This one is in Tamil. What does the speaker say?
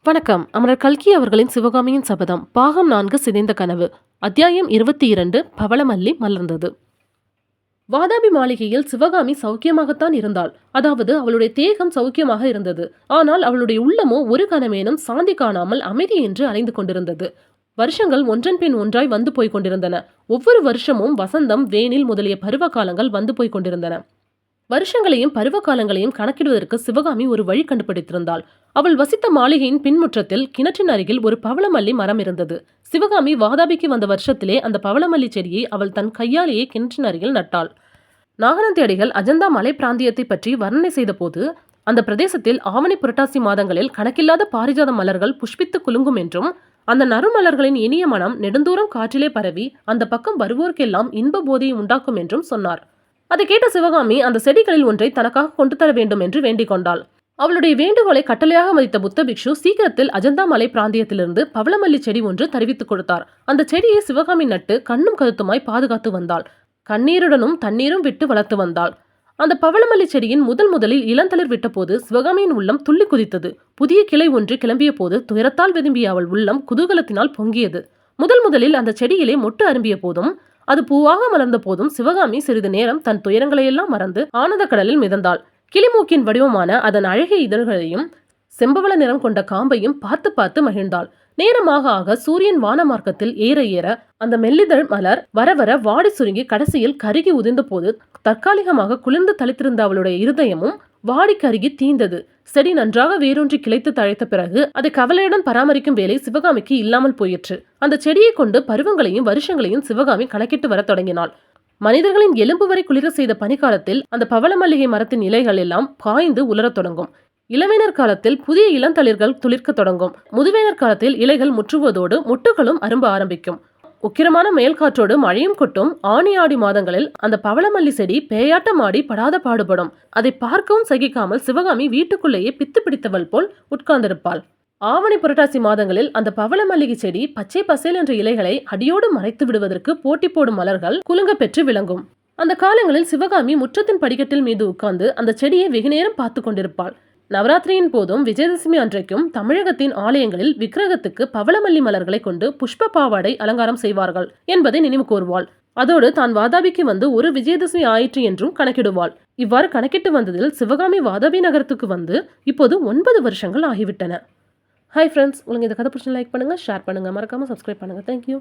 வணக்கம். அமரர் கல்கி அவர்களின் சிவகாமியின் சபதம் பாகம் 4 சிதைந்த கனவு அத்தியாயம் 22 பவளமல்லி மலர்ந்தது. வாதாபி மாளிகையில் சிவகாமி சௌக்கியமாகத்தான் இருந்தாள். அதாவது அவளுடைய தேகம் சௌக்கியமாக இருந்தது. ஆனால் அவளுடைய உள்ளமோ ஒரு கணமேனும் சாந்தி காணாமல் அமைதி என்று அலைந்து கொண்டிருந்தது. வருஷங்கள் ஒன்றன் பின் ஒன்றாய் வந்து போய் கொண்டிருந்தன. ஒவ்வொரு வருஷமும் வசந்தம், வேனில் முதலிய பருவ காலங்கள் வந்து போய் கொண்டிருந்தன. வருஷங்களையும் பருவ காலங்களையும் கணக்கிடுவதற்கு சிவகாமி ஒரு வழி கண்டுபிடித்திருந்தாள். அவள் வசித்த மாளிகையின் பின்முற்றத்தில் கிணற்றின் அருகில் ஒரு பவளமல்லி மரம் இருந்தது. சிவகாமி வாதாபிக்கு வந்த வருஷத்திலே அந்த பவளமல்லி செடியை அவள் தன் கையாலேயே கிணற்றின் அருகில் நட்டாள். நாகநந்தி அடிகள் அஜந்தா மலை பிராந்தியத்தை பற்றி வர்ணனை செய்த போது அந்த பிரதேசத்தில் ஆவணி புரட்டாசி மாதங்களில் கணக்கில்லாத பாரிஜாத மலர்கள் புஷ்பித்து குலுங்கும் என்றும் அந்த நறுமலர்களின் இனிய மனம் நெடுந்தூரம் காற்றிலே பரவி அந்த பக்கம் வருவோர்க்கெல்லாம் இன்ப போதையை உண்டாக்கும் என்றும் சொன்னார். அதை கேட்ட சிவகாமி அந்த செடிகளில் ஒன்றை தனக்காக கொண்டு தர வேண்டும் என்று வேண்டிக் கொண்டாள். அவளுடைய வேண்டுகோளை கட்டளையாக மதித்த புத்த பிக்ஷு சீக்கிரத்தில் அஜந்தா மலை பிராந்தியத்திலிருந்து பவளமல்லி செடி ஒன்று தெரிவித்துக் கொடுத்தார். அந்த செடியை சிவகாமி நட்டு கண்ணும் கருத்துமாய் பாதுகாத்து வந்தாள். கண்ணீருடனும் தண்ணீரும் விட்டு வளர்த்து வந்தாள். அந்த பவளமல்லி செடியின் முதலில் இளந்தளிர் விட்ட போது சிவகாமியின் உள்ளம் துள்ளி குதித்தது. புதிய கிளை ஒன்று கிளம்பிய போது துயரத்தால் விரும்பிய அவள் உள்ளம் குதூகலத்தினால் பொங்கியது. முதலில் அந்த செடியிலே மொட்டு அரும்பிய போதும் அது பூவாக மலர்ந்த போதும் சிவகாமி சிறிது நேரம் தன் துயரங்களையெல்லாம் மறந்து ஆனந்த கடலில் மிதந்தாள். கிளிமூக்கின் வடிவமான அதன் அழகிய இதழ்களையும் செம்பவள நிறம் கொண்ட காம்பையும் பார்த்து பார்த்து மகிழ்ந்தாள். நேரமாக ஆக சூரியன் வான மார்க்கத்தில் ஏற அந்த மெல்லிதழ் மலர் வர வர வாடி சுருங்கி கடைசியில் கருகி உதிர்ந்த போது தற்காலிகமாக குளிர்ந்து தளித்திருந்த அவளுடைய இருதயமும் வாடி கருகி தீந்தது. செடி நன்றாக வேரூன்றி கிளைத்து தழைத்த பிறகு அதை கவலையுடன் பராமரிக்கும் வேலை சிவகாமிக்கு இல்லாமல் போயிற்று. அந்த செடியை கொண்டு பருவங்களையும் வருஷங்களையும் சிவகாமி கணக்கிட்டு வர தொடங்கினாள். மனிதர்களின் எலும்பு வரை குளிர செய்த பனிக்காலத்தில் அந்த பவள மல்லிகை மரத்தின் இலைகள் எல்லாம் காய்ந்து உலரத் தொடங்கும். இளவேனர் காலத்தில் புதிய இளந்தளிர்கள் துளிர்க்க தொடங்கும். முதுவேனர் காலத்தில் இலைகள் முற்றுவதோடு முட்டுகளும் அரும்ப ஆரம்பிக்கும். உக்கிரமான மேல் காற்றோடு மழையும் கொட்டும் ஆனி ஆடி மாதங்களில் அந்த பவளமல்லி செடி பேயாட்டம் ஆடி படாத பாடுபடும். அதை பார்க்கவும் சகிக்காமல் சிவகாமி வீட்டுக்குள்ளேயே பித்து பிடித்தவள் போல் உட்கார்ந்திருப்பாள். ஆவணி புரட்டாசி மாதங்களில் அந்த பவள மல்லிகை செடி பச்சை பசேல் என்ற இலைகளை அடியோடு மறைத்து விடுவதற்கு போட்டி போடும் மலர்கள் குலுங்க பெற்று விளங்கும். அந்த காலங்களில் சிவகாமி முற்றத்தின் படிக்கட்டில் மீது உட்கார்ந்து அந்த செடியை வெகுநேரம் பார்த்து கொண்டிருப்பாள். நவராத்திரியின் போதும் விஜயதசமி அன்றைக்கும் தமிழகத்தின் ஆலயங்களில் விக்கிரகத்துக்கு பவளமல்லி மலர்களை கொண்டு புஷ்ப பாவாடை அலங்காரம் செய்வார்கள் என்பதை நினைவு கூர்வாள். அதோடு தான் வாதாபிக்கு வந்து ஒரு விஜயதசமி ஆயிற்று என்றும் கணக்கிடுவாள். இவ்வாறு கணக்கிட்டு வந்ததில் சிவகாமி வாதாபி நகரத்துக்கு வந்து இப்போது 9 வருஷங்கள் ஆகிவிட்டன. ஹாய் ஃப்ரெண்ட்ஸ், உங்களுக்கு இந்த கதை பிடிச்சி லைக் பண்ணுங்க, ஷேர் பண்ணுங்க, மறக்காம சப்ஸ்கிரைப் பண்ணுங்க. தேங்க்யூ.